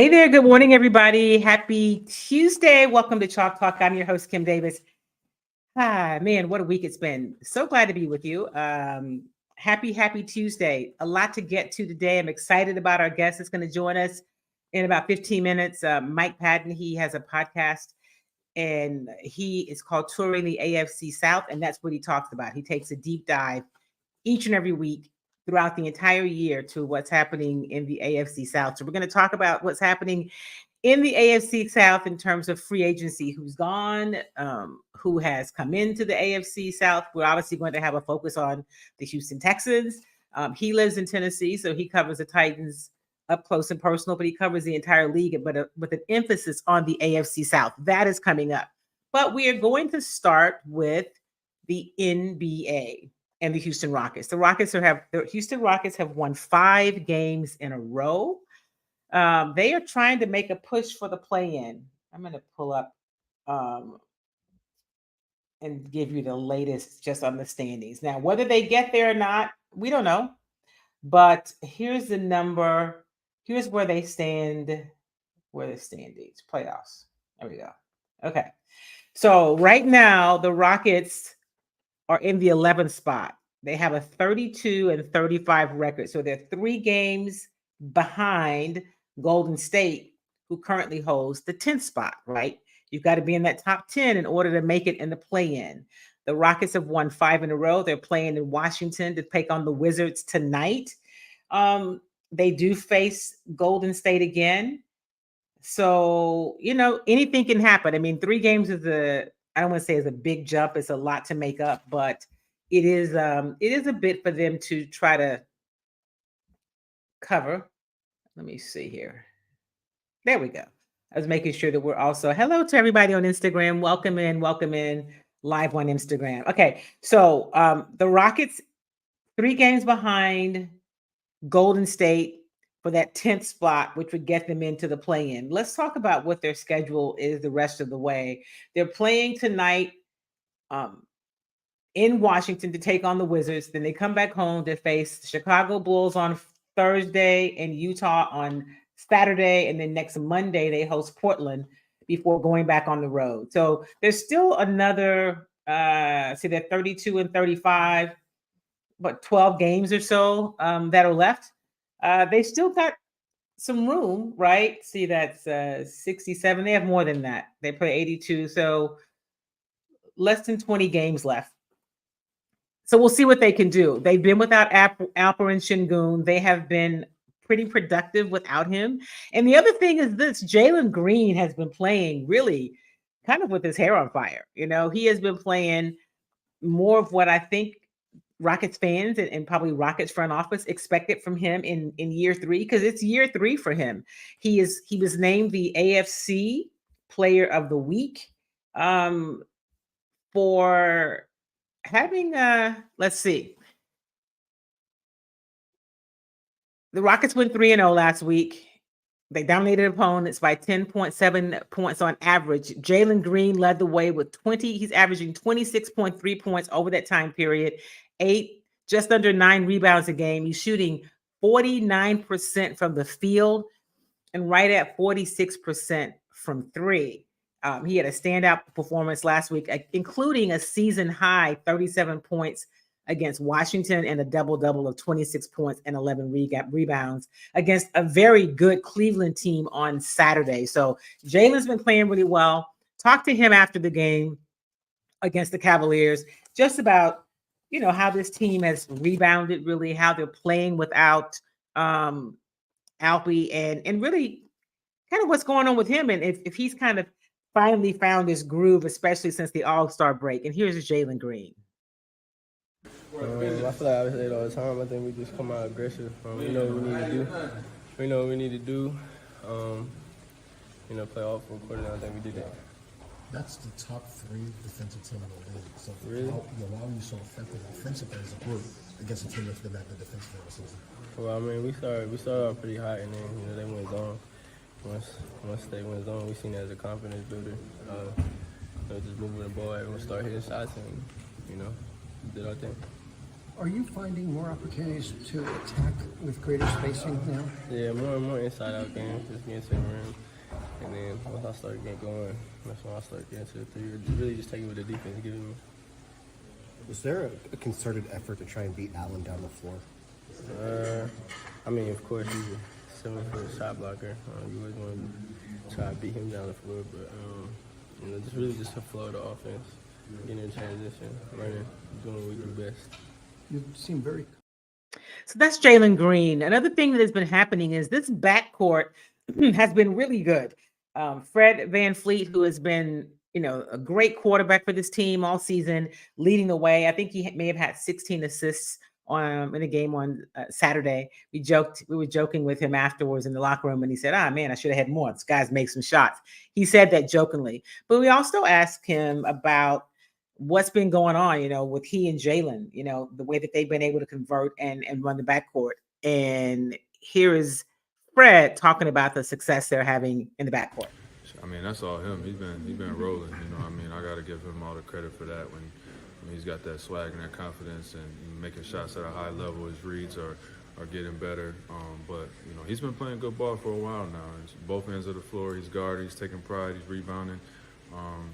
Hey there. Good morning, everybody. Happy Tuesday. Welcome to Chalk Talk. I'm your host, Kim Davis. Man, what a week it's been. So glad to be with you. Happy Tuesday. A lot to get to today. I'm excited about our guest that's going to join us in about 15 minutes. Mike Patton, he has a podcast and he is called Touring the AFC South. And that's what he talks about. He takes a deep dive each and every week throughout the entire year to what's happening in the AFC South. So we're going to talk about what's happening in the AFC South in terms of free agency, who's gone, who has come into the AFC South. We're obviously going to have a focus on the Houston Texans. He lives in Tennessee, so he covers the Titans up close and personal, but he covers the entire league, but with an emphasis on the AFC South. That is coming up. But we are going to start with the NBA and the Houston Rockets. The Houston Rockets have won 5 games in a row. They are trying to make a push for the play-in. I'm going to pull up and give you the latest just on the standings. Now, whether they get there or not, we don't know. But here's the number. Here's where they stand. Where the standings, playoffs. There we go. Okay. So right now, the Rockets are in the 11th spot. They have a 32-35 record. So they're 3 games behind Golden State, who currently holds the 10th spot, right? You've got to be in that top 10 in order to make it in the play-in. The Rockets have won 5 in a row. They're playing in Washington to take on the Wizards tonight. They do face Golden State again. So, anything can happen. I mean, 3 games I don't want to say is a big jump. It's a lot to make up, but it is a bit for them to try to cover. Let me see here. There we go. I was making sure that we're also, hello to everybody on Instagram. Welcome in live on Instagram. Okay. So the Rockets, 3 games behind Golden State for that 10th spot, which would get them into the play-in. Let's talk about what their schedule is the rest of the way. They're playing tonight in Washington to take on the Wizards. Then they come back home to face the Chicago Bulls on Thursday and Utah on Saturday. And then next Monday, they host Portland before going back on the road. So there's still another, they're 32-35, but 12 games or so that are left. They still got some room, right? See, that's 67. They have more than that. They play 82. So less than 20 games left. So we'll see what they can do. They've been without Alperen Şengün. They have been pretty productive without him. And the other thing is this, Jalen Green has been playing really kind of with his hair on fire. He has been playing more of what I think Rockets fans and probably Rockets front office expected from him in year 3, because it's year 3 for him. He was named the AFC Player of the Week for having let's see. The Rockets went 3-0 last week. They dominated opponents by 10.7 points on average. Jalen Green led the way with 20. He's averaging 26.3 points over that time period. Just under 9 rebounds a game. He's shooting 49% from the field and right at 46% from 3. He had a standout performance last week, including a season high 37 points against Washington and a double-double of 26 points and 11 rebounds against a very good Cleveland team on Saturday. So Jalen's been playing really well. Talked to him after the game against the Cavaliers, just about, how this team has rebounded, really, how they're playing without Alpy and really kind of what's going on with him. And if he's kind of finally found his groove, especially since the All-Star break. And here's Jalen Green. I feel like I say it all the time. I think we just come out aggressive. We know what we need to do. We know what we need to do. Play off for a quarter. I think we did that. That's the top 3 defensive team in the league. So really? Why are you so effective offensively as a group against a team that's been at the defensive level season? Well, I mean, we started off pretty hot, and then they went zone. Once they went zone, we seen it as a confidence builder. Just moving the ball, everyone start hitting shots, and did our thing. Are you finding more opportunities to attack with greater spacing now? Yeah, more and more inside out games, just getting to the rim. And then once I start getting going, that's when I start getting to the three. Really just taking what the defense giving me. Was there a concerted effort to try and beat Allen down the floor? I mean, of course, he's a 7-foot shot blocker. You always want to try to beat him down the floor, but just really just the flow of the offense, getting in transition, learning, doing what we do best. You seem very. So that's Jalen Green. Another thing that has been happening is this backcourt has been really good. Fred VanVleet, who has been, a great quarterback for this team all season, leading the way. I think he may have had 16 assists in a game on Saturday. We were joking with him afterwards in the locker room, and he said, man, I should have had more. This guy's make some shots. He said that jokingly. But we also asked him about what's been going on, with he and Jalen, the way that they've been able to convert and run the backcourt. And here is Fred talking about the success they're having in the backcourt. I mean, that's all him. He's been rolling. I got to give him all the credit for that. When he's got that swag and that confidence and making shots at a high level, his reads are getting better. But he's been playing good ball for a while now. It's both ends of the floor. He's guarding. He's taking pride. He's rebounding.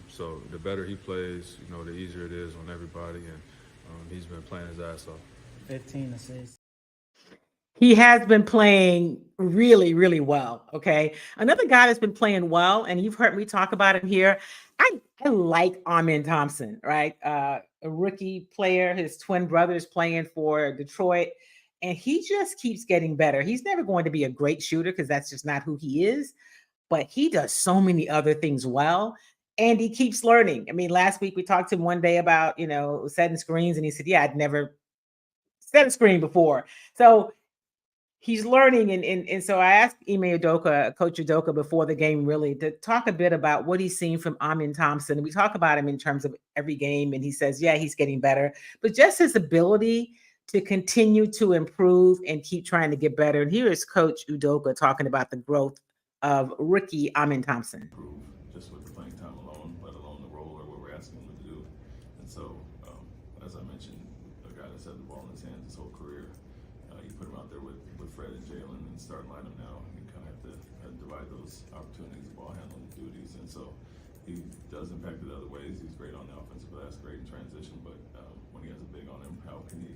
So the better he plays, the easier it is on everybody. And he's been playing his ass off. 15 assists. He has been playing really, really well. Okay. Another guy that's been playing well, and you've heard me talk about him here. I like Amin Thompson, right? A rookie player, his twin brothers playing for Detroit, and he just keeps getting better. He's never going to be a great shooter because that's just not who he is, but he does so many other things well. And he keeps learning. I mean, last week we talked to him one day about, setting screens, and he said, I'd never set a screen before. So he's learning. And so I asked Ime Udoka, Coach Udoka, before the game really to talk a bit about what he's seen from Amin Thompson. We talk about him in terms of every game, and he says, he's getting better, but just his ability to continue to improve and keep trying to get better. And here is Coach Udoka talking about the growth of rookie Amin Thompson. Just with the playing time alone, let alone the role or what we're asking him to do. And so, as I mentioned, a guy that's had the ball in his hands his whole career, you put him out there with Fred and Jalen and start lining him now. You kind of have to divide those opportunities, ball handling duties. And so he does impact it other ways. He's great on the offensive glass, great in transition, but when he has a big on him, how can he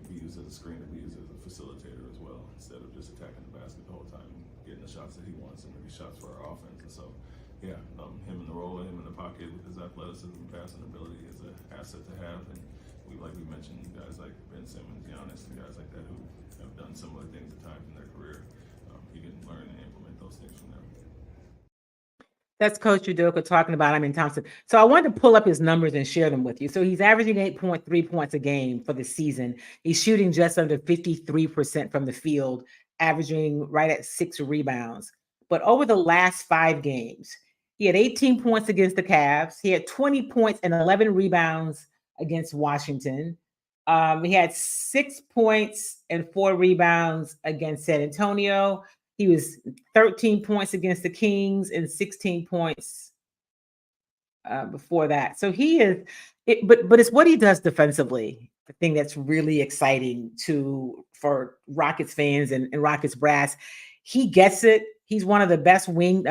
be used as a screen or be used as a facilitator as well, instead of just attacking the basket the whole time, getting the shots that he wants and maybe shots for our offense. And so, him in the role, him in the pocket with his athleticism and passing ability is an asset to have. And like we mentioned, guys like Ben Simmons, Giannis, and guys like that who have done similar things at times in their career, you can learn and implement those things from them. That's Coach Udoka talking about Amin Thompson. So I wanted to pull up his numbers and share them with you. So he's averaging 8.3 points a game for the season. He's shooting just under 53% from the field, averaging right at 6 rebounds. But over the last 5 games, he had 18 points against the Cavs. He had 20 points and 11 rebounds against Washington. He had 6 points and 4 rebounds against San Antonio. He was 13 points against the Kings and 16 points before that. So he is, but it's what he does defensively, the thing that's really exciting for Rockets fans and Rockets brass. He gets it. He's one of the best wing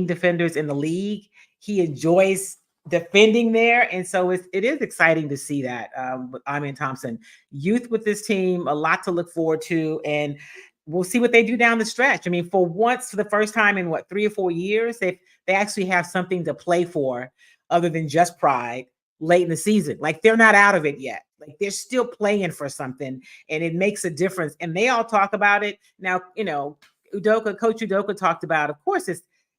defenders in the league. He enjoys defending there. And so it is exciting to see that with Amin Thompson. Youth with this team, a lot to look forward to. And we'll see what they do down the stretch. I mean, for the first time in 3 or 4 years, they actually have something to play for other than just pride late in the season. Like, they're not out of it yet. Like, they're still playing for something, and it makes a difference. And they all talk about it. Now, Coach Udoka talked about, of course,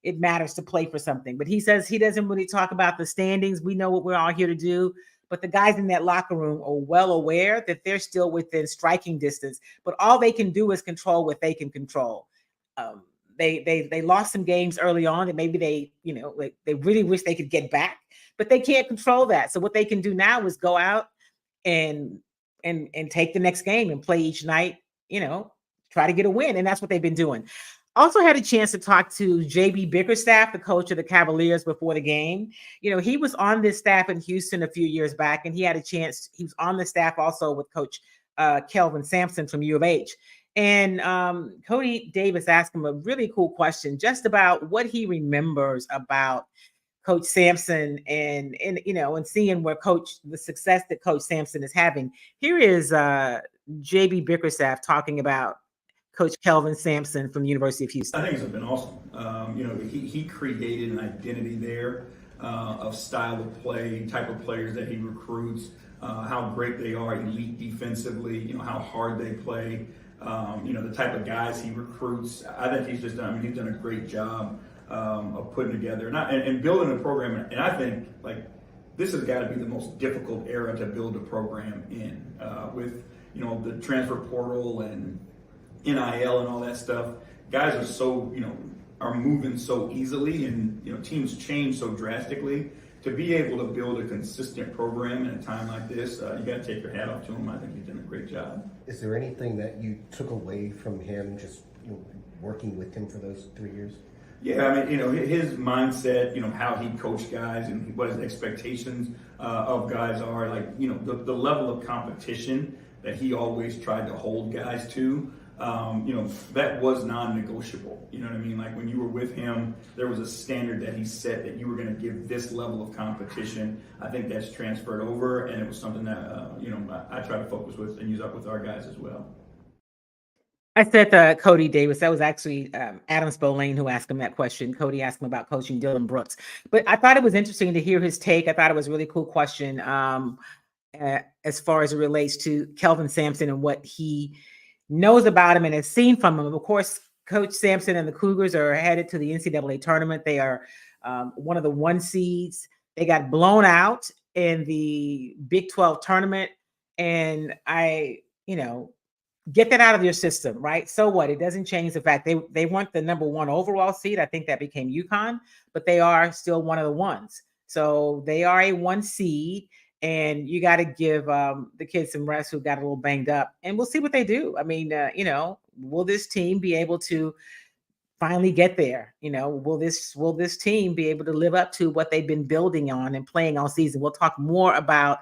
it matters to play for something, but he says he doesn't really talk about the standings. We know what we're all here to do. But the guys in that locker room are well aware that they're still within striking distance, but all they can do is control what they can control. They lost some games early on, and maybe they really wish they could get back, but they can't control that. So what they can do now is go out and take the next game and play each night, try to get a win. And that's what they've been doing. Also had a chance to talk to JB Bickerstaff, the coach of the Cavaliers, before the game. He was on this staff in Houston a few years back, and he was on the staff also with Coach Kelvin Sampson from U of H. And Cody Davis asked him a really cool question just about what he remembers about Coach Sampson and seeing the success that Coach Sampson is having. Here is JB Bickerstaff talking about Coach Kelvin Sampson from the University of Houston. I think it's been awesome. He created an identity there of style of play, type of players that he recruits, how great they are, elite defensively, how hard they play, the type of guys he recruits. I think he's done a great job of putting together and building a program. And I think this has got to be the most difficult era to build a program in with the transfer portal and NIL and all that stuff. Guys are moving so easily, and teams change so drastically. To be able to build a consistent program in a time like this, you got to take your hat off to him. I think he's done a great job. Is there anything that you took away from him just working with him for those 3 years? Yeah, his mindset, how he coached guys and what his expectations of guys are, the level of competition that he always tried to hold guys to. That was non-negotiable. You know what I mean? Like when you were with him, there was a standard that he set that you were going to give this level of competition. I think that's transferred over, and it was something that, I try to focus with and use up with our guys as well. I said Cody Davis. That was actually Adam Spolane who asked him that question. Cody asked him about coaching Dylan Brooks. But I thought it was interesting to hear his take. I thought it was a really cool question as far as it relates to Kelvin Sampson and what he knows about him and has seen from him. Of course, Coach Sampson and the Cougars are headed to the NCAA tournament. They are one of the 1 seeds. They got blown out in the Big 12 tournament. And get that out of your system, right? So what? It doesn't change the fact they weren't the number 1 overall seed. I think that became UConn, but they are still one of the ones. So they are a 1 seed. And you got to give the kids some rest who got a little banged up, and we'll see what they do. Will this team be able to finally get there? Will this team be able to live up to what they've been building on and playing all season? We'll talk more about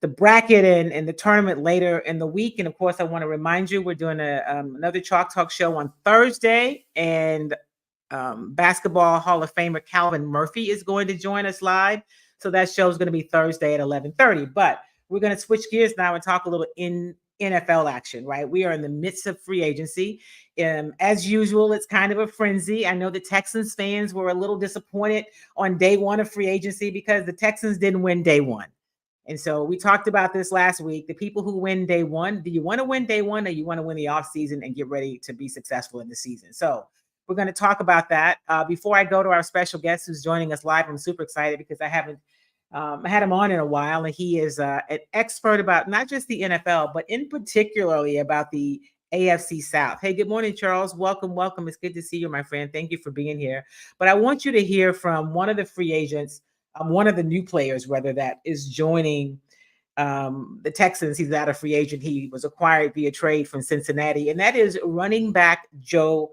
the bracket and the tournament later in the week. And of course, I want to remind you, we're doing another Chalk Talk show on Thursday, and Basketball Hall of Famer Calvin Murphy is going to join us live. So that show is going to be Thursday at 11:30. But we're going to switch gears now and talk a little in NFL action, right? We are in the midst of free agency. As usual, it's kind of a frenzy. I know the Texans fans were a little disappointed on day 1 of free agency because the Texans didn't win day 1. And so we talked about this last week. The people who win day 1, do you want to win day 1 or you want to win the offseason and get ready to be successful in the season? So we're going to talk about that. Before I go to our special guest who's joining us live, I'm super excited because I haven't had him on in a while, and he is an expert about not just the NFL, but in particularly about the AFC South. Hey, good morning, Charles. Welcome. It's good to see you, my friend. Thank you for being here. But I want you to hear from one of the free agents, one of the new players, rather, that is joining the Texans. He's not a free agent. He was acquired via trade from Cincinnati, and that is running back Joe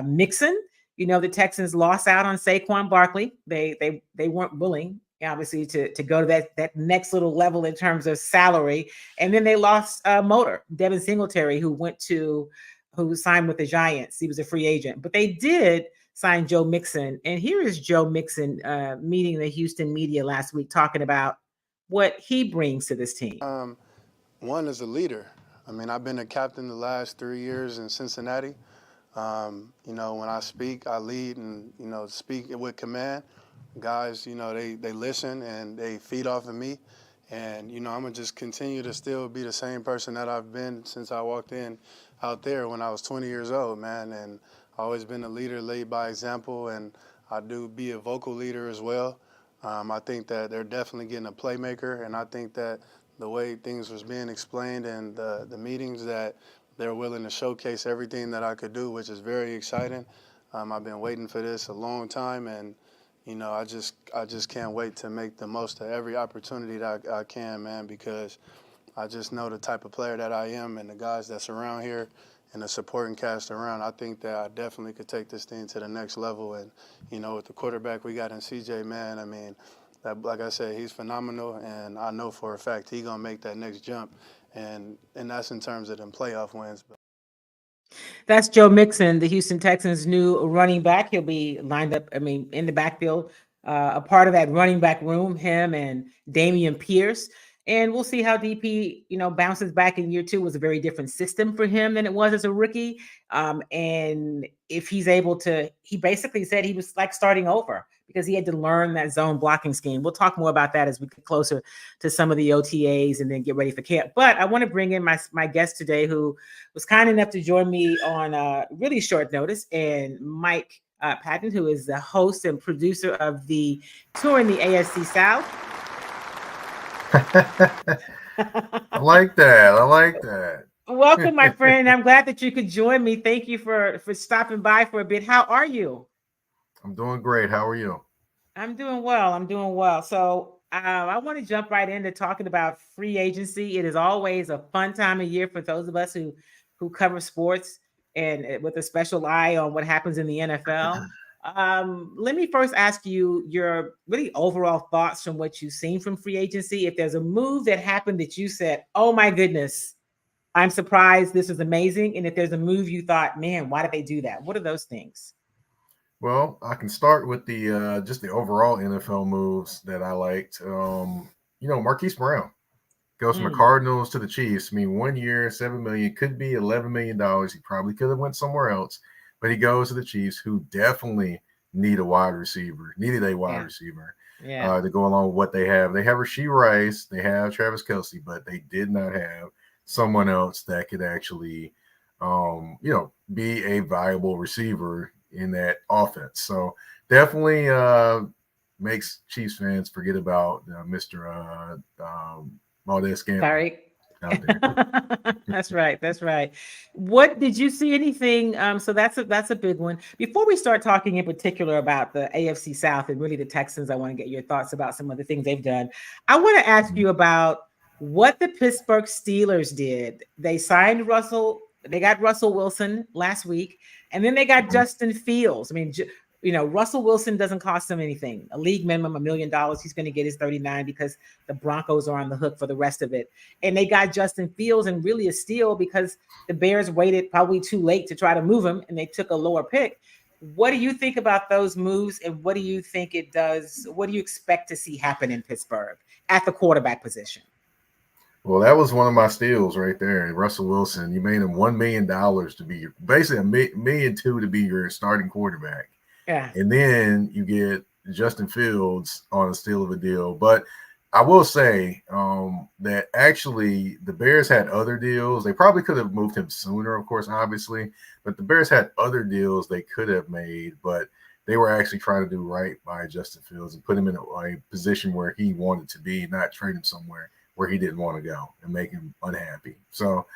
Mixon. The Texans lost out on Saquon Barkley. They weren't willing, obviously, to go to that next little level in terms of salary. And then they lost Motor, Devin Singletary, who signed with the Giants. He was a free agent. But they did sign Joe Mixon. And here is Joe Mixon meeting the Houston media last week, talking about what he brings to this team. One is a leader. I've been a captain the last 3 years in Cincinnati. When I speak, I lead and, speak with command. Guys, they listen and they feed off of me. And, I'm going to just continue to still be the same person that I've been since I walked in out there when I was 20 years old, man. And I've always been a leader, lead by example, and I do be a vocal leader as well. I think that they're definitely getting a playmaker, and I think that the way things was being explained and the meetings that they're willing to showcase everything that I could do, which is very exciting. I've been waiting for this a long time, and I just can't wait to make the most of every opportunity that I can, man, because I just know the type of player that I am and the guys that's around here, and a supporting cast around, I think that I definitely could take this thing to the next level. And, you know, with the quarterback we got in CJ, man, I mean, like I said, he's phenomenal, and I know for a fact he's going to make that next jump. And that's in terms of them playoff wins. That's Joe Mixon, the Houston Texans' new running back. He'll be lined up, in the backfield, a part of that running back room, him and Damian Pierce. And we'll see how DP, bounces back in year two. It was a very different system for him than it was as a rookie. And if he's able to, he basically said he was like starting over because he had to learn that zone blocking scheme. We'll talk more about that as we get closer to some of the OTAs and then get ready for camp. But I want to bring in my guest today, who was kind enough to join me on really short notice, and Mike Patton, who is the host and producer of the Touring the AFC South. I like that. Welcome, my friend. I'm glad that you could join me. Thank you for stopping by for a bit. How are you? I'm doing great. How are you? I'm doing well. So I want to jump right into talking about free agency. It is always a fun time of year for those of us who cover sports, and with a special eye on what happens in the NFL. Let me first ask you your really overall thoughts from what you've seen from free agency. If there's a move that happened that you said, oh my goodness, I'm surprised, this is amazing. And if there's a move you thought, man, why did they do that? What are those things? Well, I can start with the just the overall NFL moves that I liked. Marquise Brown goes from the Cardinals to the Chiefs. 1 year, $7 million, could be $11 million. He probably could have went somewhere else, but he goes to the Chiefs, who definitely needed a wide receiver to go along with what they have. They have Rashee Rice, they have Travis Kelce, but they did not have someone else that could actually, be a viable receiver in that offense. So definitely makes Chiefs fans forget about Mr. Valdez Scantling. That's right. What did you see anything? So that's a big one. Before we start talking in particular about the AFC South and really the Texans, I want to get your thoughts about some of the things they've done. I want to ask you about what the Pittsburgh Steelers did. They signed Russell. They got Russell Wilson last week, and then they got Justin Fields. Russell Wilson doesn't cost them anything. A league minimum, $1 million. He's going to get his 39 because the Broncos are on the hook for the rest of it. And they got Justin Fields, and really a steal because the Bears waited probably too late to try to move him, and they took a lower pick. What do you think about those moves, and what do you think it does? What do you expect to see happen in Pittsburgh at the quarterback position? Well, that was one of my steals right there. Russell Wilson, you made him $1 million to be basically $1.2 million to be your starting quarterback. Yeah. And then you get Justin Fields on a steal of a deal. But I will say that actually the Bears had other deals. They probably could have moved him sooner, of course, obviously. But the Bears had other deals they could have made, but they were actually trying to do right by Justin Fields and put him in a position where he wanted to be, not trade him somewhere where he didn't want to go and make him unhappy. So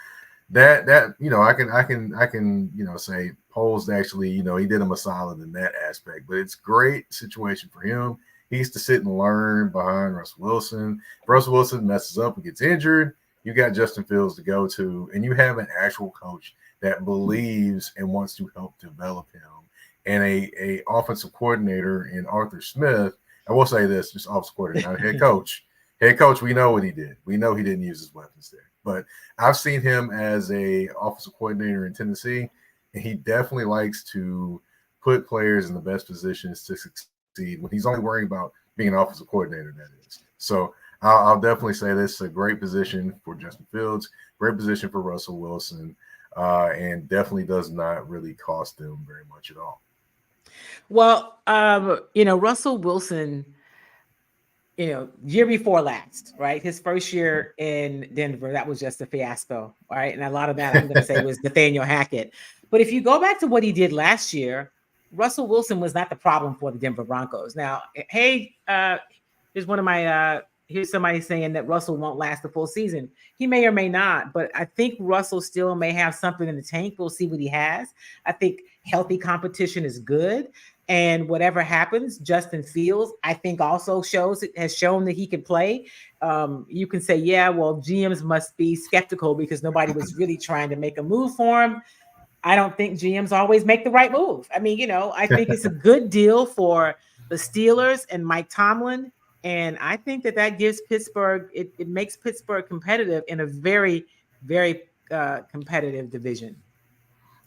that I can say Poles actually, he did him a solid in that aspect. But it's a great situation for him. He used to sit and learn behind Russell Wilson. If Russell Wilson messes up and gets injured, you got Justin Fields to go to, and you have an actual coach that believes and wants to help develop him. And a offensive coordinator in Arthur Smith. I will say this, just offensive coordinator, not head coach. Head coach, we know what he did. We know he didn't use his weapons there. But I've seen him as a offensive coordinator in Tennessee, and he definitely likes to put players in the best positions to succeed when he's only worrying about being an offensive coordinator, that is. So I'll definitely say this is a great position for Justin Fields, great position for Russell Wilson, and definitely does not really cost them very much at all. Well, Russell Wilson, year before last, right? His first year in Denver, that was just a fiasco, right? And a lot of that, I'm going to say, was Nathaniel Hackett. But if you go back to what he did last year, Russell Wilson was not the problem for the Denver Broncos. Now, hey, here's one of my here's somebody saying that Russell won't last the full season. He may or may not, but I think Russell still may have something in the tank. We'll see what he has. I think healthy competition is good. And whatever happens, Justin Fields, I think also has shown that he can play. You can say, yeah, well, GMs must be skeptical because nobody was really trying to make a move for him. I don't think GMs always make the right move. I mean, I think it's a good deal for the Steelers and Mike Tomlin. And I think that gives Pittsburgh, it makes Pittsburgh competitive in a very, very competitive division.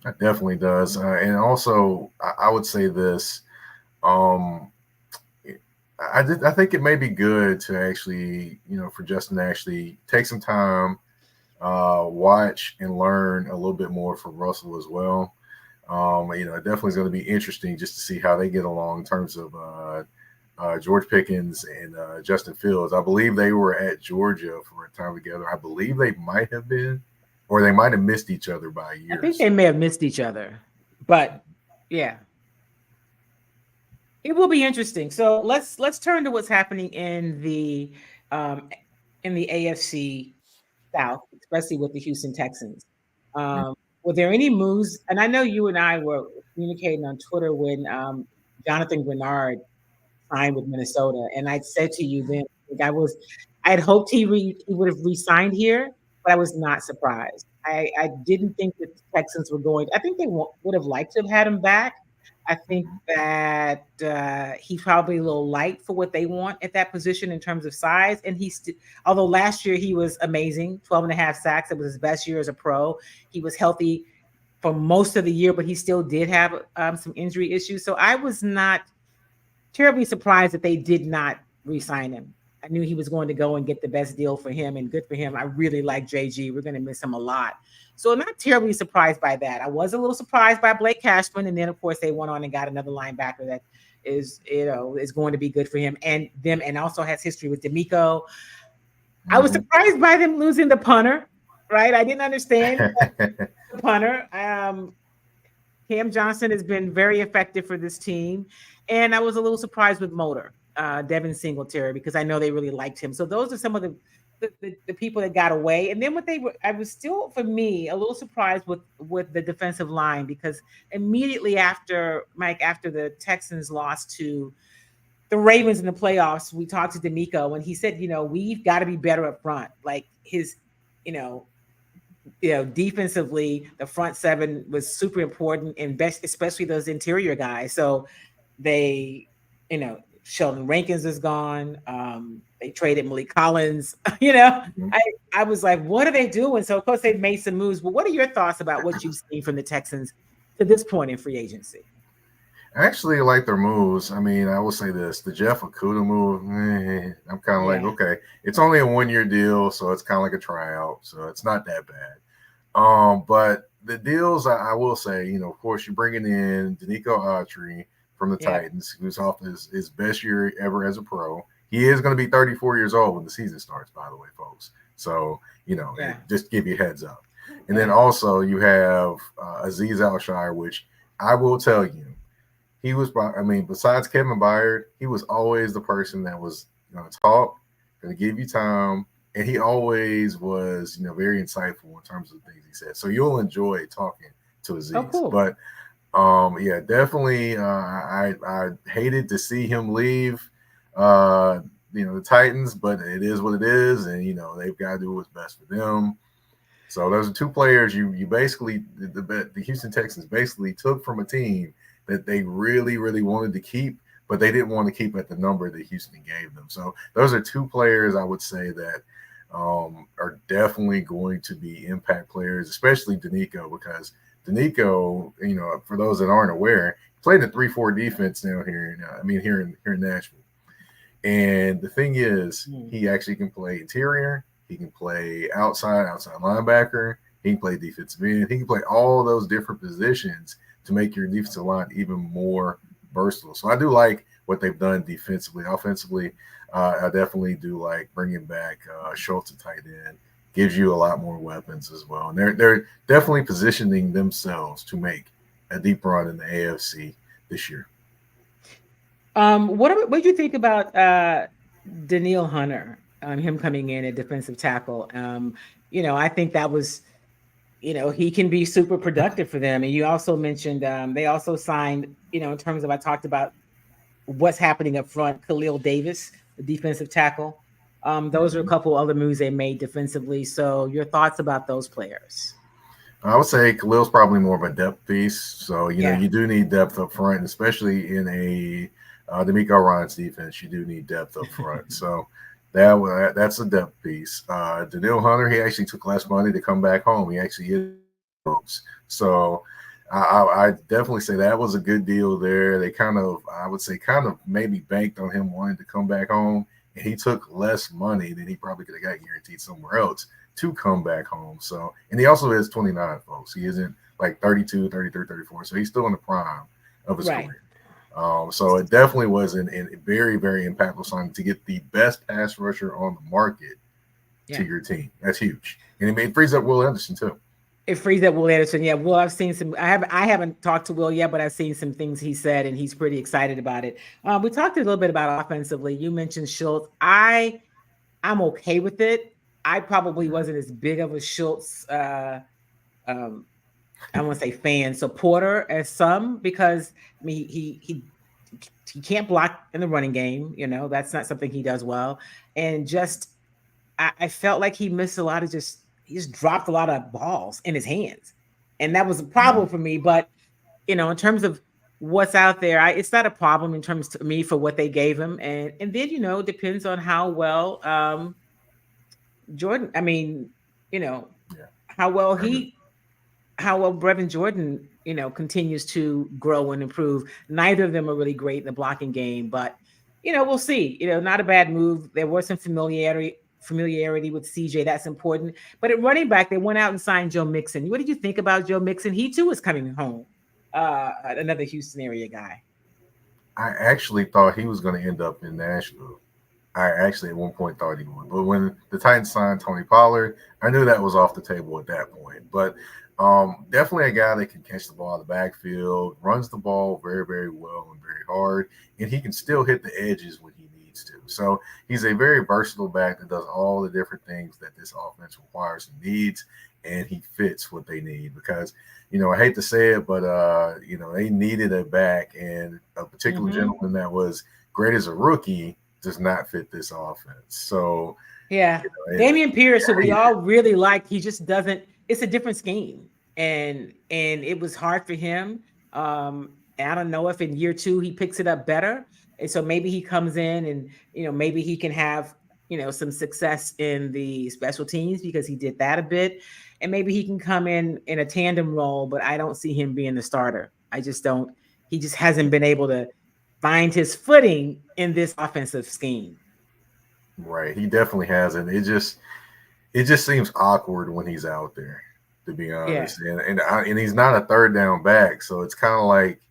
It definitely does. And also, I would say this. I think it may be good to actually, for Justin to actually take some time, watch and learn a little bit more from Russell as well. It definitely is going to be interesting just to see how they get along in terms of George Pickens and Justin Fields. I believe they were at Georgia for a time together. I believe they might have been, or they might have missed each other by years. I think they may have missed each other, but yeah. It will be interesting. So let's turn to what's happening in the AFC South, especially with the Houston Texans. Were there any moves? And I know you and I were communicating on Twitter when Jonathan Grenard signed with Minnesota, and I said to you then, I had hoped he would have re-signed here, but I was not surprised. I didn't think that the Texans were going. I think they would have liked to have had him back. I think that he's probably a little light for what they want at that position in terms of size. And although last year he was amazing, 12.5 sacks. It was his best year as a pro. He was healthy for most of the year, but he still did have some injury issues. So I was not terribly surprised that they did not re-sign him. I knew he was going to go and get the best deal for him, and good for him. I really like JG. We're going to miss him a lot. So I'm not terribly surprised by that. I was a little surprised by Blake Cashman, and then of course they went on and got another linebacker that is going to be good for him and them, and also has history with D'Amico. I was surprised by them losing the punter, right? I didn't understand the punter. Cam Johnson has been very effective for this team, and I was a little surprised with Motor, Devin Singletary, because I know they really liked him. So those are some of the people that got away. And then I was still, for me, a little surprised with the defensive line, because immediately after the Texans lost to the Ravens in the playoffs, we talked to D'Amico, and he said, we've got to be better up front. Like his, defensively, the front seven was super important, and especially those interior guys. So they, Sheldon Rankins is gone. They traded Malik Collins. I was like, what are they doing? So of course they've made some moves. But what are your thoughts about what you've seen from the Texans to this point in free agency? I actually like their moves. I mean, I will say this: the Jeff Okudah move. I'm kind of like, okay, it's only a 1-year deal, so it's kind of like a tryout, so it's not that bad. But the deals, I will say, of course, you're bringing in Danico Autry from the Titans, who's off his best year ever as a pro. He is going to be 34 years old when the season starts, by the way, folks. So, just give you a heads up. And then also you have Azeez Al-Shire, which I will tell you, he was, besides Kevin Byard, he was always the person that was going to talk, going to give you time, and he always was, very insightful in terms of the things he said. So you'll enjoy talking to Azeez. Oh, cool. But definitely, I hated to see him leave, the Titans, but it is what it is, and they've got to do what's best for them. So those are two players you basically the Houston Texans basically took from a team that they really, really wanted to keep, but they didn't want to keep at the number that Houston gave them. So those are two players I would say that are definitely going to be impact players, especially Danico, because Danico, for those that aren't aware, played in a 3-4 defense now here in Nashville. And the thing is, he actually can play interior, he can play outside linebacker, he can play defensive end, he can play all those different positions to make your defensive line even more versatile. So I do like what they've done defensively. Offensively, I definitely do like bringing back Schultz at tight end. Gives you a lot more weapons as well. And they're definitely positioning themselves to make a deep run in the AFC this year. What do you think about Danielle Hunter? him coming in at defensive tackle. I think that was, he can be super productive for them. And you also mentioned they also signed, in terms of, I talked about what's happening up front, Khalil Davis, the defensive tackle. Those are a couple other moves they made defensively. So your thoughts about those players? I would say Khalil's probably more of a depth piece. So, Yeah. you do need depth up front, and especially in a D'Amico Ryan's defense, you do need depth up front. So that's a depth piece. Daniil Hunter, he actually took less money to come back home. He actually hit folks. So I definitely say that was a good deal there. They I would say maybe banked on him wanting to come back home, and he took less money than he probably could have got guaranteed somewhere else to come back home. So, and he also is 29, folks. He isn't like 32, 33, 34. So he's still in the prime of his career. So it definitely was a very, very impactful signing to get the best pass rusher on the market to your team. That's huge. And it frees up Will Anderson too. It frees up Will Anderson. Yeah, Will, I've seen some. I haven't talked to Will yet, but I've seen some things he said, and he's pretty excited about it. We talked a little bit about offensively. You mentioned Schultz. I'm okay with it. I probably wasn't as big of a Schultz, I want to say fan supporter as some, because I mean he can't block in the running game. That's not something he does well, and just I felt like he missed a lot of he just dropped a lot of balls in his hands, and that was a problem for me. But in terms of what's out there, it's not a problem in terms to me for what they gave him, and then it depends on how well Jordan. I mean, how well Brevin Jordan, continues to grow and improve. Neither of them are really great in the blocking game, but we'll see. Not a bad move. There was some familiarity with CJ. That's important. But at running back, they went out and signed Joe Mixon. What did you think about Joe Mixon? He too is coming home. Another Houston area guy. I actually thought he was going to end up in Nashville. I actually at one point thought he would. But when the Titans signed Tony Pollard, I knew that was off the table at that point. But definitely a guy that can catch the ball in the backfield, runs the ball very, very well and very hard, and he can still hit the edges when he needs to. So he's a very versatile back that does all the different things that this offense requires and needs, and he fits what they need because, I hate to say it, but, they needed a back, and a particular gentleman that was great as a rookie does not fit this offense. So Dameon Pierce, who we all really like, he just doesn't. It's a different scheme, and it was hard for him. And I don't know if in year 2 he picks it up better, and so maybe he comes in and maybe he can have some success in the special teams because he did that a bit, and maybe he can come in a tandem role. But I don't see him being the starter. I just don't. He just hasn't been able to find his footing in this offensive scheme. Right. He definitely hasn't. It just seems awkward when he's out there, to be honest. Yeah. And he's not a third down back. So it's kind of like,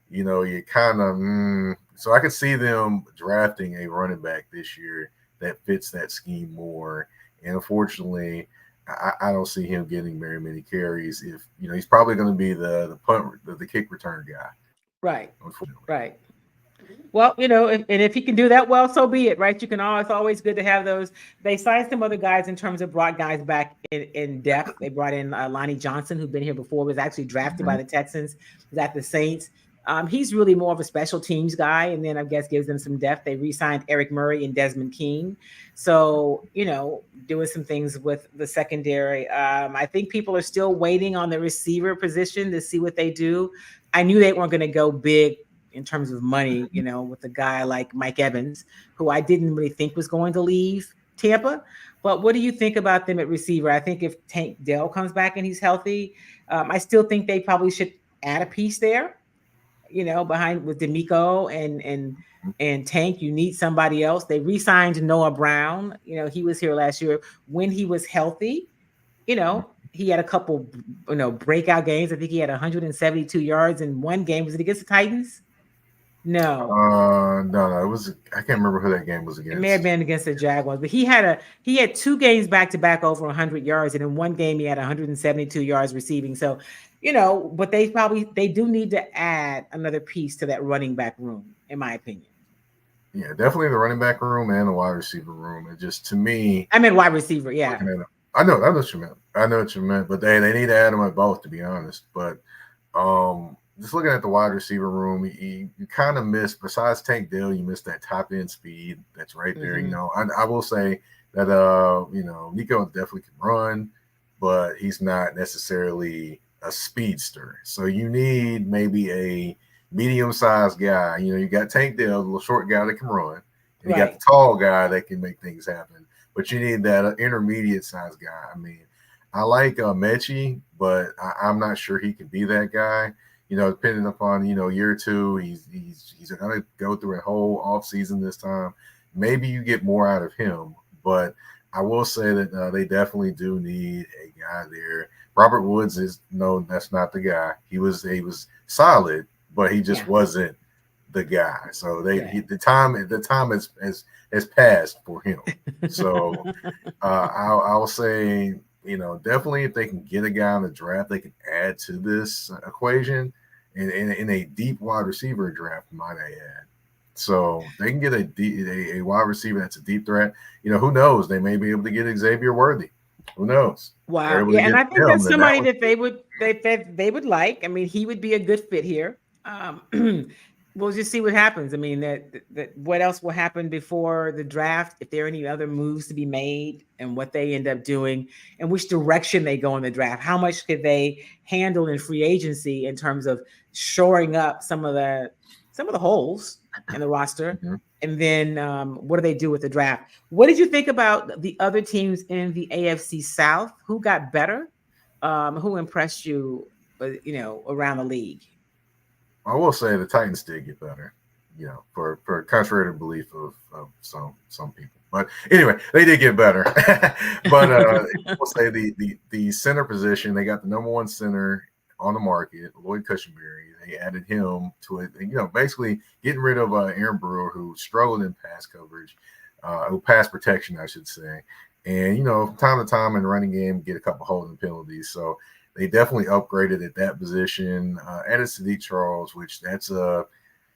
you kind of, so I could see them drafting a running back this year that fits that scheme more. And unfortunately, I don't see him getting very many carries. If, he's probably going to be the kick return guy. Right. Unfortunately. Right. Well, if he can do that, well, so be it, right? It's always good to have those. They signed some other guys in terms of brought guys back in depth. They brought in Lonnie Johnson, who'd been here before, was actually drafted by the Texans, was at the Saints. He's really more of a special teams guy, and then I guess gives them some depth. They re-signed Eric Murray and Desmond King. So, doing some things with the secondary. I think people are still waiting on the receiver position to see what they do. I knew they weren't going to go big in terms of money, with a guy like Mike Evans, who I didn't really think was going to leave Tampa. But what do you think about them at receiver? I think if Tank Dell comes back and he's healthy, I still think they probably should add a piece there, behind with D'Amico and Tank. You need somebody else. They re-signed Noah Brown. He was here last year when he was healthy. He had a couple, breakout games. I think he had 172 yards in one game. Was it against the Titans? No. No. It was. I can't remember who that game was against. It may have been against the Jaguars, but he had 2 games back to back over 100 yards, and in one game he had 172 yards receiving. So, but they do need to add another piece to that running back room, in my opinion. Yeah, definitely the running back room and the wide receiver room. It just, to me, I mean, wide receiver. Yeah. I know what you meant. I know what you meant, but they need to add them at both, to be honest. But just looking at the wide receiver room, you kind of miss, besides Tank Dell, you miss that top end speed that's right there. Mm-hmm. I will say that Nico definitely can run, but he's not necessarily a speedster. So you need maybe a medium-sized guy. You got Tank Dell, the little short guy that can run, and you got the tall guy that can make things happen. But you need that intermediate-sized guy. I mean, I like Mechie, but I'm not sure he can be that guy. Depending upon year two, he's going to go through a whole off season this time. Maybe you get more out of him, but I will say that they definitely do need a guy there. Robert Woods that's not the guy. He was solid, but he just wasn't the guy. So the time has passed for him. So I'll say, definitely if they can get a guy in the draft, they can add to this equation in a deep wide receiver draft, might I add. So they can get a wide receiver that's a deep threat. Who knows? They may be able to get Xavier Worthy. Who knows? Wow. Yeah, and I think that's somebody that they would like. I mean, he would be a good fit here. We'll just see what happens. I mean, that what else will happen before the draft, if there are any other moves to be made, and what they end up doing, and which direction they go in the draft. How much could they handle in free agency in terms of shoring up some of the holes in the roster? Mm-hmm. And then what do they do with the draft? What did you think about the other teams in the AFC South? Who got better? Who impressed you, around the league? I will say the Titans did get better, for contrary to belief of some people. But anyway, they did get better. But I will say the center position, they got the number one center on the market, Lloyd Cushenberry. They added him to it, basically getting rid of Aaron Brewer, who struggled in pass coverage, pass protection, I should say. And, from time to time in the running game, get a couple holding penalties. So they definitely upgraded at that position. Added Sadiq Charles, which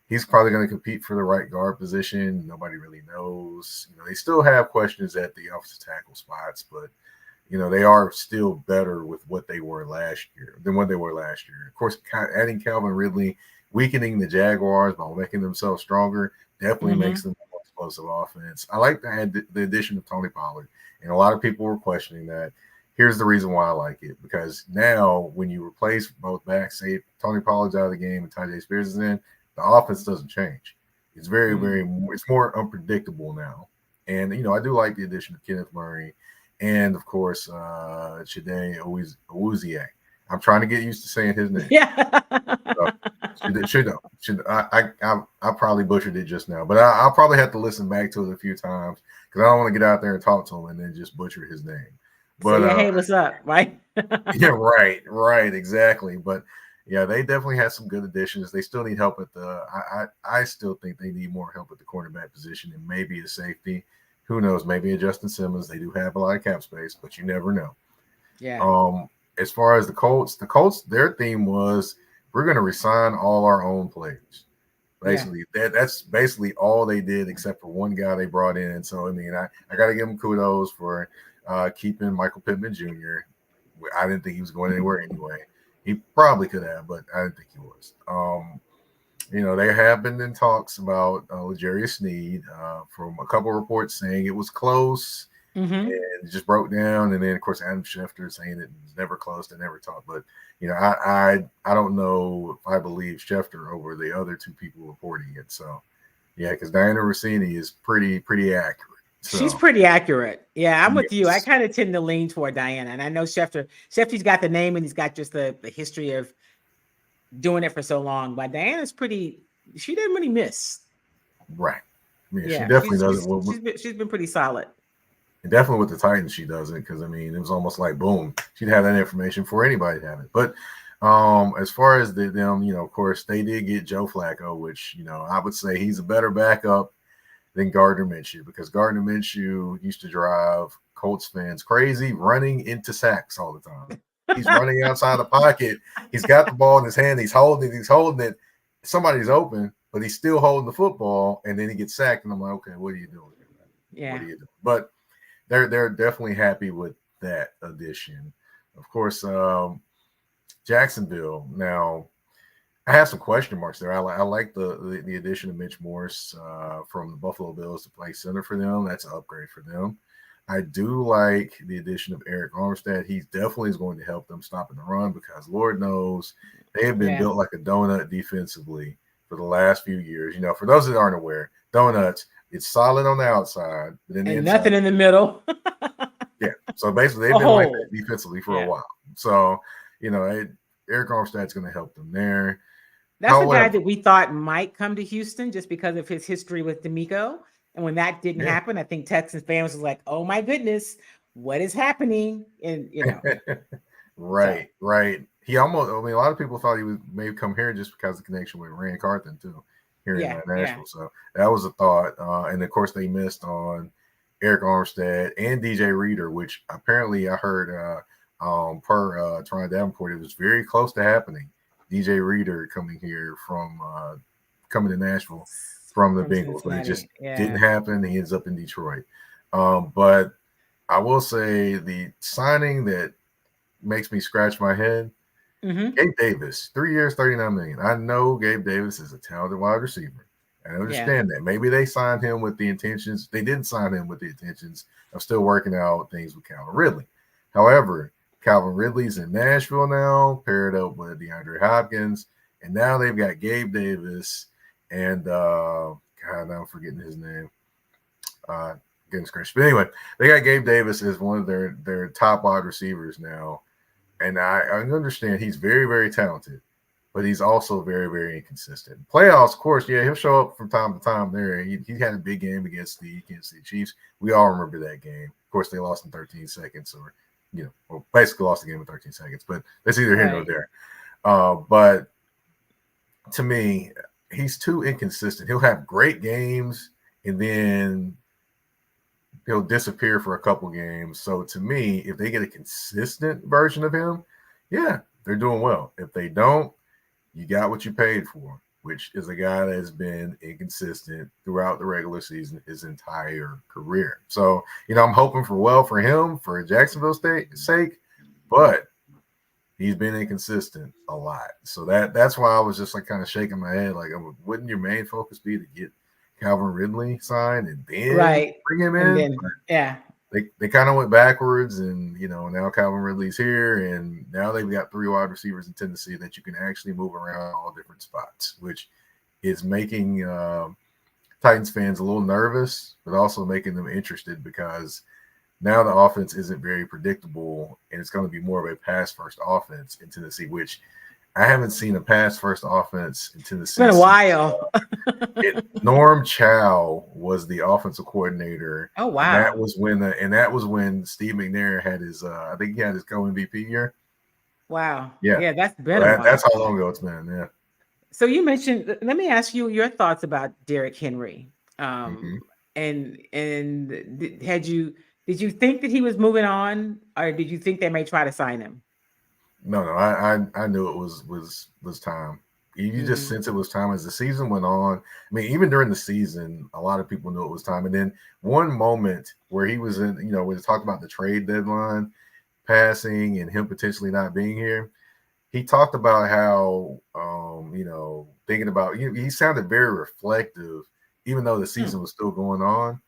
he's probably going to compete for the right guard position. Nobody really knows. They still have questions at the offensive tackle spots, but they are still better with what they were last year than what they were last year. Of course, adding Calvin Ridley, weakening the Jaguars by making themselves stronger, definitely makes them a more explosive offense. I like the addition of Tony Pollard, and a lot of people were questioning that. Here's the reason why I like it, because now when you replace both backs, say Tony Pollard's out of the game and Tyjae Spears is in, the offense doesn't change. It's very, it's more unpredictable now. And, I do like the addition of Kenneth Murray and, of course, Chide Awuzie. I'm trying to get used to saying his name. Yeah. I probably butchered it just now, but I'll probably have to listen back to it a few times because I don't want to get out there and talk to him and then just butcher his name. But hey, what's up, right? Yeah, right, exactly. But yeah, they definitely have some good additions. They still need help at I still think they need more help at the cornerback position and maybe a safety. Who knows? Maybe a Justin Simmons. They do have a lot of cap space, but you never know. Yeah. As far as the Colts, their theme was we're going to resign all our own players. Basically, that's basically all they did, except for one guy they brought in. So I mean, I got to give them kudos for keeping Michael Pittman Jr. I didn't think he was going anywhere anyway. He probably could have, but I didn't think he was. They have been in talks about L'Jarius Sneed from a couple reports saying it was close and it just broke down. And then, of course, Adam Schefter saying it was never close, they never talked. But, I don't know if I believe Schefter over the other two people reporting it. So, yeah, because Diana Rossini is pretty accurate. So, she's pretty accurate. Yeah, I'm with you. I kind of tend to lean toward Diana. And I know Schefter's got the name and he's got just the history of doing it for so long. But Diana's she didn't really miss. Right. Yeah, she definitely doesn't. She's been pretty solid. And definitely with the Titans, she doesn't, because I mean, it was almost like boom, she'd have that information for anybody to have it. But as far as them, of course, they did get Joe Flacco, which I would say he's a better backup than Gardner Minshew, because Gardner Minshew used to drive Colts fans crazy, running into sacks all the time. He's running outside the pocket. He's got the ball in his hand. He's holding it. Somebody's open. but he's still holding the football, and then he gets sacked, and I'm like, okay, what are you doing here, man? Yeah. What are you doing? But they're definitely happy with that addition. Of course, Jacksonville. Now, I have some question marks there. I like the addition of Mitch Morse from the Buffalo Bills to play center for them. That's an upgrade for them. I do like the addition of Eric Armstead. He definitely is going to help them stop in the run because Lord knows they have been built like a donut defensively for the last few years. For those that aren't aware, donuts, it's solid on the outside, but then and nothing in the middle. Yeah. So basically, they've been like that defensively for a while. So, Eric Armstead's going to help them there. That's a guy that we thought might come to Houston just because of his history with D'Amico. And when that didn't happen, I think Texans fans was like, "Oh my goodness, what is happening?" And right. He almost. I mean, a lot of people thought he would maybe come here just because of the connection with Rand Carthen too, here in Nashville. So that was a thought. And of course, they missed on Eric Armstead and DJ Reader, which apparently I heard per Toronto Davenport, it was very close to happening. DJ Reader coming here coming to Nashville from the Bengals, but it just didn't happen. He ends up in Detroit. But I will say the signing that makes me scratch my head, Gabe Davis, 3 years, $39 million. I know Gabe Davis is a talented wide receiver. I understand that. Maybe they signed him with the intentions. They didn't sign him with the intentions of still working out things with Calvin Ridley. However, Calvin Ridley's in Nashville now, paired up with DeAndre Hopkins, and now they've got Gabe Davis and God, now I'm forgetting his name. Getting scratched. But anyway, they got Gabe Davis as one of their top wide receivers now. And I understand he's very, very talented, but he's also very, very inconsistent. Playoffs, of course, he'll show up from time to time there. He had a big game against the Chiefs. We all remember that game. Of course, they lost in 13 seconds or basically lost the game in 13 seconds, but that's either here nor there. But to me, he's too inconsistent. He'll have great games and then he'll disappear for a couple games. So to me, if they get a consistent version of him, they're doing well. If they don't, you got what you paid for, which is a guy that has been inconsistent throughout the regular season his entire career. So, I'm hoping for him, for Jacksonville's sake, but he's been inconsistent a lot. So that's why I was just like kind of shaking my head. Like, wouldn't your main focus be to get Calvin Ridley signed and then bring him in? They kind of went backwards, and now Calvin Ridley's here, and now they've got 3 wide receivers in Tennessee that you can actually move around all different spots, which is making Titans fans a little nervous, but also making them interested because now the offense isn't very predictable, and it's going to be more of a pass-first offense in Tennessee, which I haven't seen a pass-first offense in Tennessee. It's been a while. Norm Chow was the offensive coordinator. Oh wow! And that was when Steve McNair had his. I think he had his co-MVP year. Wow. Yeah. That's been a while. That's how long ago it's been. Yeah. So you mentioned. Let me ask you your thoughts about Derrick Henry. And did you think that he was moving on, or did you think they may try to sign him? No. I knew it was time. You just sense it was time as the season went on. I mean, even during the season, a lot of people knew it was time. And then one moment where he was in, when they talked about the trade deadline passing and him potentially not being here, he talked about how, thinking about, he sounded very reflective, even though the season was still going on.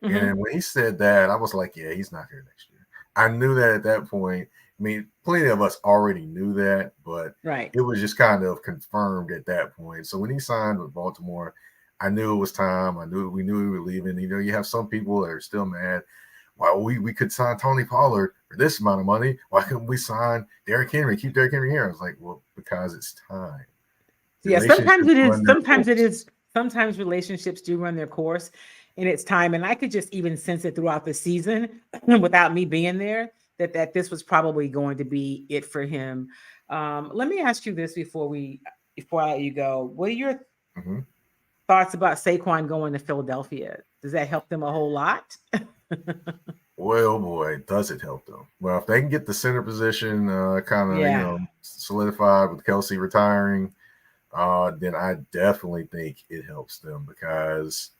And when he said that, I was like, yeah, he's not here next year. I knew that at that point. I mean, plenty of us already knew that, but it was just kind of confirmed at that point. So when he signed with Baltimore, I knew it was time. We knew we were leaving. You have some people that are still mad. Well, we could sign Tony Pollard for this amount of money. Why couldn't we sign Derrick Henry? Keep Derrick Henry here. I was like, well, because it's time. Sometimes it is. Sometimes relationships do run their course, and it's time. And I could just even sense it throughout the season without me being there. That this was probably going to be it for him. Let me ask you this before I let you go. What are your thoughts about Saquon going to Philadelphia? Does that help them a whole lot? Well, boy, does it help them. Well, if they can get the center position solidified with Kelsey retiring, then I definitely think it helps them because,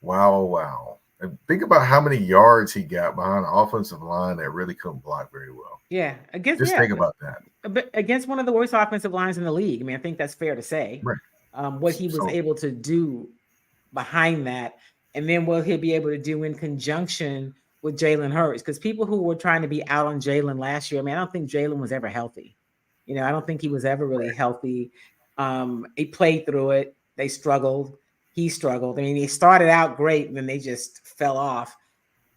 wow. And think about how many yards he got behind the offensive line that really couldn't block very well. Yeah, Just think about that. but against one of the worst offensive lines in the league. I mean, I think that's fair to say. Right. What he was So, able to do behind that, and then what he'll be able to do in conjunction with Jalen Hurts. Because people who were trying to be out on Jalen last year, I mean, I don't think Jalen was ever healthy. I don't think he was ever really healthy. He played through it. They struggled. He struggled. I mean, they started out great, and then they just fell off.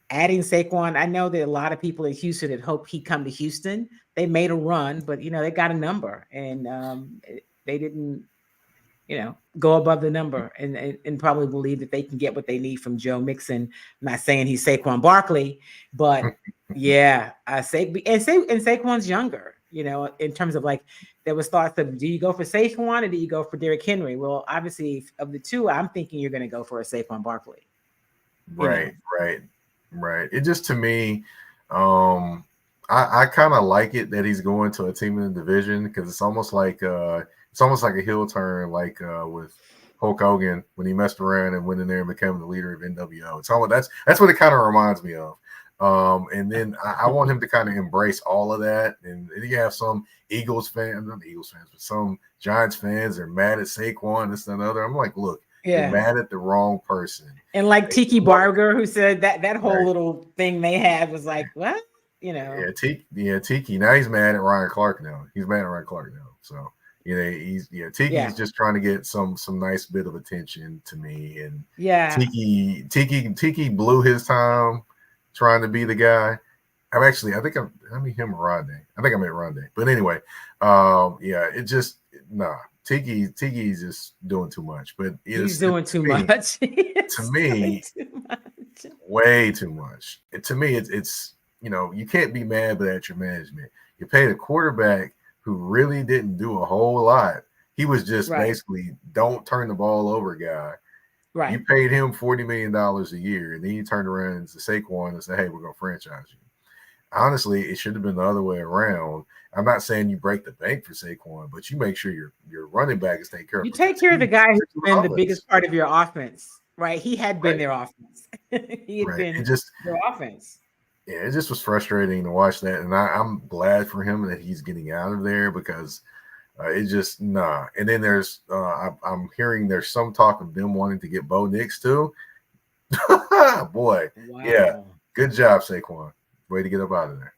Adding Saquon, I know that a lot of people in Houston had hoped he'd come to Houston. They made a run, but they got a number, and they didn't, go above the number, and probably believe that they can get what they need from Joe Mixon. I'm not saying he's Saquon Barkley, but yeah, Saquon's younger. In terms of like, there was thoughts of, do you go for Saquon or do you go for Derrick Henry? Well, obviously, of the two, I'm thinking you're going to go for a Saquon Barkley. Right. It just, to me, I kind of like it that he's going to a team in the division because it's almost like a heel turn, like with Hulk Hogan when he messed around and went in there and became the leader of NWO. It's almost that's what it kind of reminds me of. And then I want him to kind of embrace all of that. And you have some Eagles fans, not Eagles fans, but some Giants fans are mad at Saquon, this and another. I'm like, look, you're mad at the wrong person. And like Tiki Barger, who said that whole little thing they had was like, what? Tiki. Now he's mad at Ryan Clark now. So Tiki's just trying to get some nice bit of attention to me. And Tiki blew his time trying to be the guy. I meant him or Rodney. I think I meant Rodney. But anyway, it just Tiki's just doing too much. But he's doing too much. To me, way too much. To me, it's you can't be mad at your management. You paid a quarterback who really didn't do a whole lot. He was just basically don't turn the ball over guy. Right. You paid him $40 million a year, and then you turned around and said Saquon and said, hey, we're going to franchise you. Honestly, it should have been the other way around. I'm not saying you break the bank for Saquon, but you make sure your running back is taken care of. You take care of the guy who's been the biggest part of your offense, right? He had been their offense. He had been their offense. Yeah, it just was frustrating to watch that, and I'm glad for him that he's getting out of there because it just And then there's I'm hearing there's some talk of them wanting to get Bo Nix too. Boy, yeah, good job, Saquon. Way to get up out of there.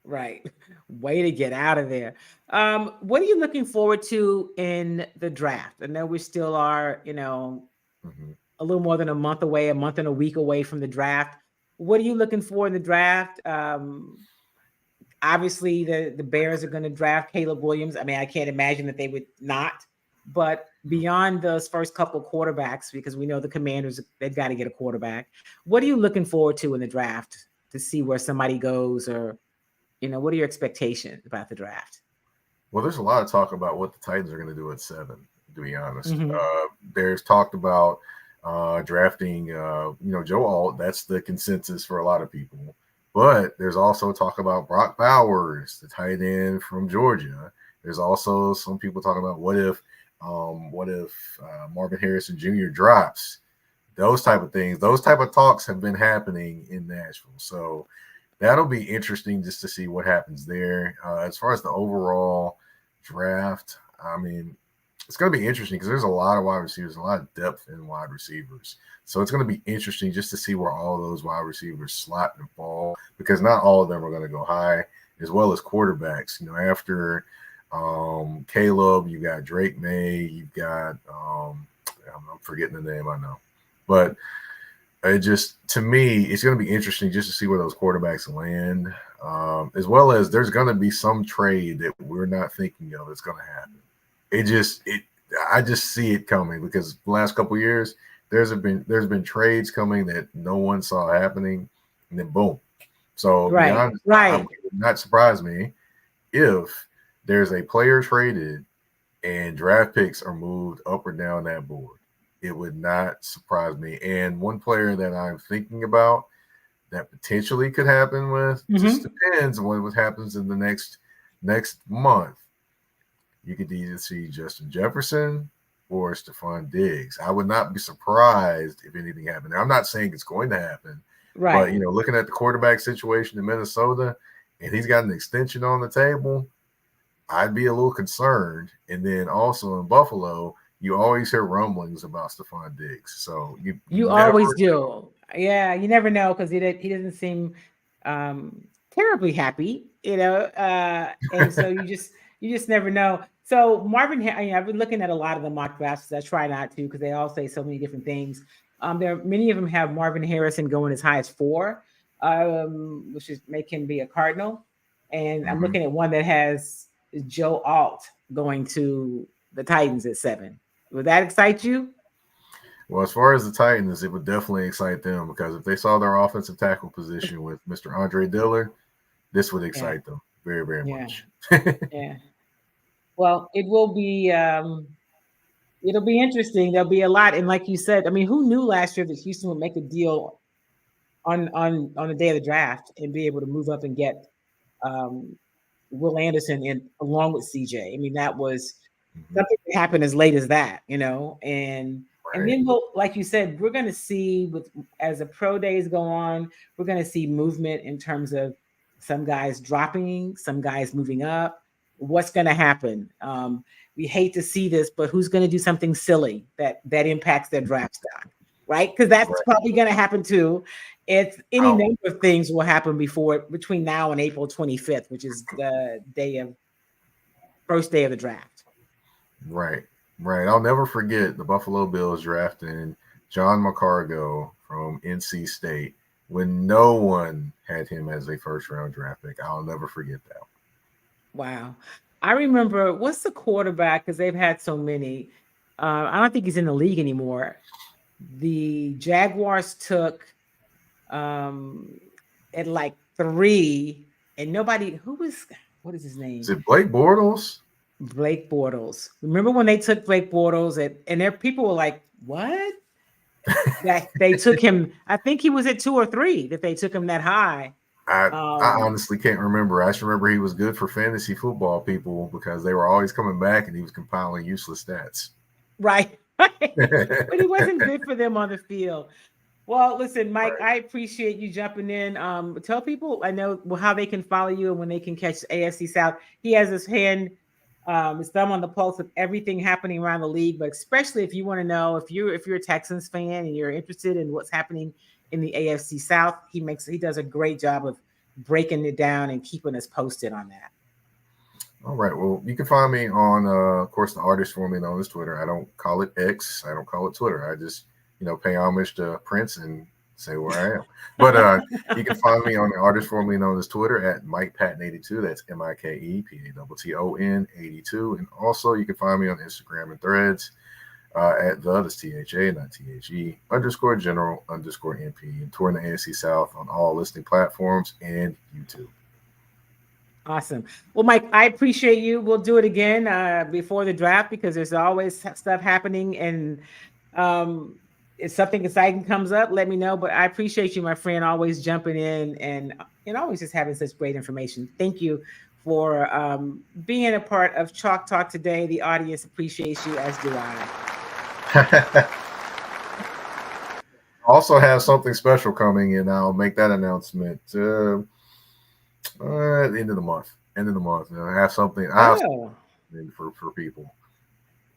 Right, way to get out of there. What are you looking forward to in the draft? I know we still are, a little more than a month and a week away from the draft. What are you looking for in the draft? Obviously, the Bears are going to draft Caleb Williams. I mean, I can't imagine that they would not. But beyond those first couple quarterbacks, because we know the Commanders, they've got to get a quarterback. What are you looking forward to in the draft to see where somebody goes? Or, what are your expectations about the draft? Well, there's a lot of talk about what the Titans are going to do at 7, to be honest. There's talked about drafting, Joe Alt. That's the consensus for a lot of people. But there's also talk about Brock Bowers, the tight end from Georgia. There's also some people talking about what if Marvin Harrison Jr. drops. Those type of things. Those type of talks have been happening in Nashville. So that'll be interesting just to see what happens there. As far as the overall draft, I mean, it's going to be interesting because there's a lot of wide receivers, a lot of depth in wide receivers. So it's going to be interesting just to see where all those wide receivers slot and fall because not all of them are going to go high, as well as quarterbacks. After Caleb, you got Drake May, you've got I'm forgetting the name, I know. But it just, to me, it's going to be interesting just to see where those quarterbacks land, as well as there's going to be some trade that we're not thinking of that's going to happen. I just see it coming because the last couple of years there's been trades coming that no one saw happening, and then boom. So to be honest, it would not surprise me if there's a player traded and draft picks are moved up or down that board. It would not surprise me. And one player that I'm thinking about that potentially could happen with just depends on what happens in the next month. you could either see Justin Jefferson or Stephon Diggs. I would not be surprised if anything happened. Now, I'm not saying it's going to happen, Right. but looking at the quarterback situation in Minnesota, and he's got an extension on the table, I'd be a little concerned. And then also in Buffalo, you always hear rumblings about Stephon Diggs. So you You never always do. Yeah, you never know because he doesn't seem terribly happy, and so you just never know. So I've been looking at a lot of the mock drafts. I try not to because they all say so many different things. Many of them have Marvin Harrison going as high as 4, which is make him be a Cardinal. And I'm looking at one that has Joe Alt going to the Titans at 7. Would that excite you? Well, as far as the Titans, it would definitely excite them because if they saw their offensive tackle position with Mr. Andre Dillard, this would excite them very, very much. Yeah. Well, it will be. It'll be interesting. There'll be a lot, and like you said, I mean, who knew last year that Houston would make a deal on the day of the draft and be able to move up and get Will Anderson and along with CJ? I mean, that was something that happened as late as that, and then like you said, we're going to see as the pro days go on, we're going to see movement in terms of some guys dropping, some guys moving up. What's going to happen? We hate to see this, but who's going to do something silly that impacts their draft stock, right? Because that's probably going to happen too. It's any number of things will happen between now and April 25th, which is the first day of the draft. Right. I'll never forget the Buffalo Bills drafting John McCargo from NC State when no one had him as a first-round draft pick. I'll never forget that. Wow. I remember, what's the quarterback, because they've had so many. I don't think he's in the league anymore. The Jaguars took at like 3, and nobody, what is his name? Is it Blake Bortles? Blake Bortles. Remember when they took Blake Bortles and there people were like, what? That they took him, I think he was at 2 or 3 that they took him that high. I honestly can't remember. I just remember he was good for fantasy football people because they were always coming back and he was compiling useless stats. Right. But he wasn't good for them on the field. Well, listen, Mike, I appreciate you jumping in. Tell people, I know how they can follow you and when they can catch AFC South. He has his hand, his thumb on the pulse of everything happening around the league, but especially if you want to know, if you're a Texans fan and you're interested in what's happening in the AFC South, he does a great job of breaking it down and keeping us posted on that. All right. Well, you can find me on, of course, the artist formerly known as Twitter. I don't call it X. I don't call it Twitter. I just, pay homage to Prince and say where I am. But you can find me on the artist formerly known as Twitter at Mike Patton 82. That's MikePatton 82. And also you can find me on Instagram and Threads at that's THA, not THE, _general_NP, and Touring the AFC South on all listening platforms and YouTube. Awesome. Well, Mike, I appreciate you. We'll do it again before the draft because there's always stuff happening. And if something exciting comes up, let me know. But I appreciate you, my friend, always jumping in and always just having such great information. Thank you for being a part of Chalk Talk today. The audience appreciates you, as do I. Also have something special coming, and I'll make that announcement at the end of the month. I have something for people.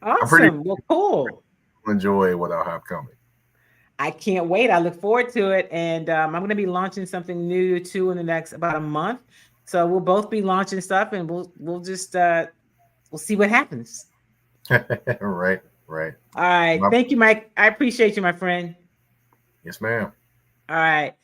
Awesome. Well, cool. Enjoy what I'll have coming. I can't wait. I look forward to it. And I'm going to be launching something new too in the next about a month. So we'll both be launching stuff, and we'll just we'll see what happens. Right. All right. Thank you, Mike. I appreciate you, my friend. Yes, ma'am. All right.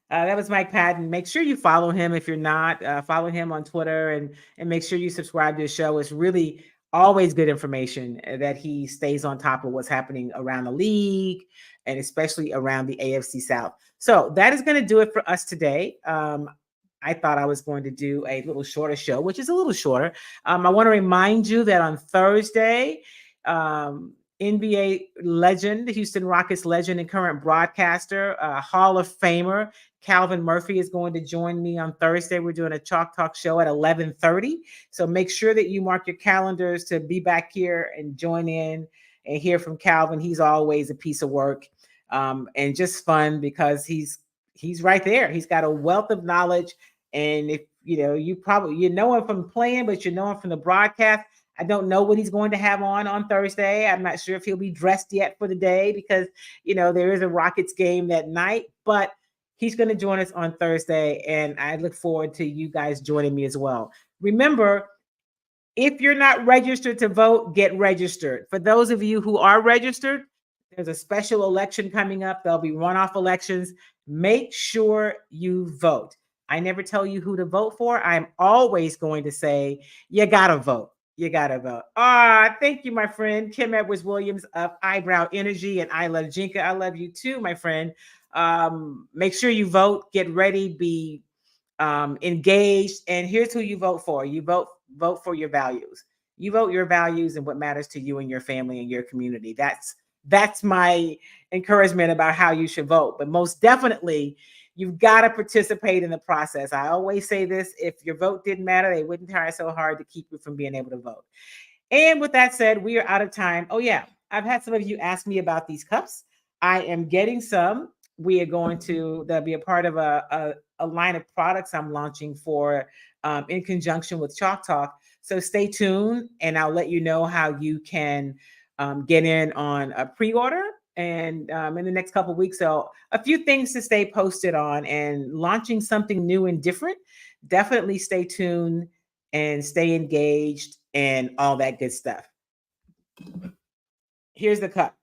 That was Mike Patton. Make sure you follow him if you're not. Follow him on Twitter and make sure you subscribe to his show. It's really always good information that he stays on top of what's happening around the league and especially around the AFC South. So that is going to do it for us today. I thought I was going to do a little shorter show, which is a little shorter. I want to remind you that on Thursday, NBA legend, Houston Rockets legend and current broadcaster, Hall of Famer, Calvin Murphy is going to join me on Thursday. We're doing a Chalk Talk show at 11:30. So make sure that you mark your calendars to be back here and join in and hear from Calvin. He's always a piece of work, and just fun because he's right there. He's got a wealth of knowledge. And if you know him from playing, but you know him from the broadcast. I don't know what he's going to have on Thursday. I'm not sure if he'll be dressed yet for the day because, there is a Rockets game that night, but he's going to join us on Thursday. And I look forward to you guys joining me as well. Remember, if you're not registered to vote, get registered. For those of you who are registered, there's a special election coming up. There'll be runoff elections. Make sure you vote. I never tell you who to vote for. I'm always going to say, you got to vote. You got to vote. Thank you, my friend. Kim Edwards Williams of Eyebrow Energy and I Love Jinka. I love you too, my friend. Make sure you vote. Get ready. Be engaged. And here's who you vote for. You vote for your values. You vote your values and what matters to you and your family and your community. That's my encouragement about how you should vote. But most definitely, you've got to participate in the process. I always say this, if your vote didn't matter, they wouldn't try so hard to keep you from being able to vote. And with that said, we are out of time. Oh yeah, I've had some of you ask me about these cups. I am getting some. They'll be a part of a line of products I'm launching for in conjunction with Chalk Talk. So stay tuned and I'll let you know how you can get in on a pre-order and in the next couple of weeks. So a few things to stay posted on and launching something new and different. Definitely stay tuned and stay engaged and all that good stuff. Here's the cup.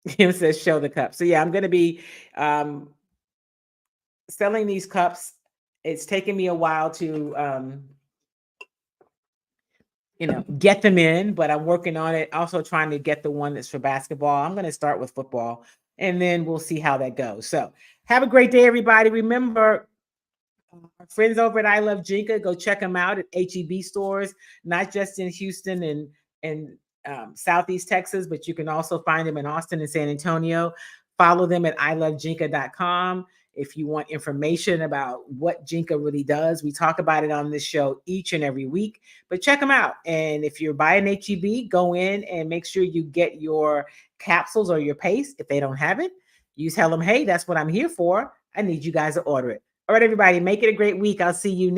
Kim says, show the cup. So yeah, I'm going to be selling these cups. It's taken me a while to get them in, but I'm working on it. Also trying to get the one that's for basketball. I'm going to start with football and then we'll see how that goes. So have a great day, everybody. Remember, our friends over at I Love Jinka, go check them out at HEB stores, not just in Houston and Southeast Texas, but you can also find them in Austin and San Antonio. Follow them at ilovejinka.com. If you want information about what Jinka really does, we talk about it on this show each and every week, but check them out. And if you're buying HEB, go in and make sure you get your capsules or your paste. If they don't have it, you tell them, hey, that's what I'm here for. I need you guys to order it. All right, everybody, make it a great week. I'll see you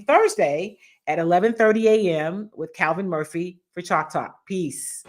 Thursday at 11:30 a.m. with Calvin Murphy for Chalk Talk. Peace.